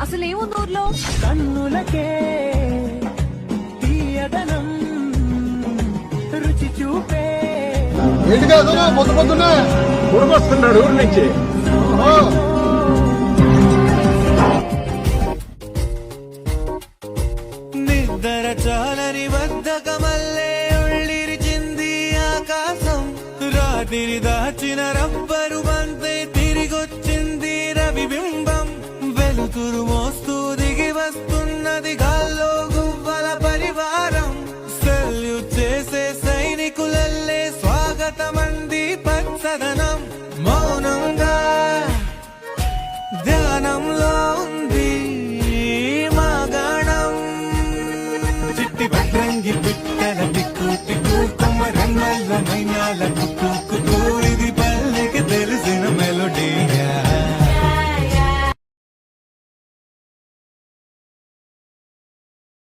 అసలు ఏముంది ఊర్లో? కన్నులకే తీయదనం రుచి చూపే. ఏంటి కాదు పొద్దు పొద్దున్నే ఉరుకొస్తున్నాడు ఊరి నుంచి. నిద్ర చాలని బద్ధకమల్లే ఉళ్ళిరిచింది ఆకాశం. రాత్రి దాచిన రబ్బరు బంతే తిరిగొచ్చింది రవిబింబం. వెలుతురు మోస్తూ దిగి వస్తున్నది గాల్లో గువ్వల పరివారం. సెల్యూట్ చేసే సైనికులల్లే స్వాగతమంది పచ్చదనం. మౌనంగా ధ్యానంలో ఉంది మాగాణం. చిట్టి భద్రంగి పిట్టల టిక్కు టిక్కు కొమ్మ రంగల్ల మైనాల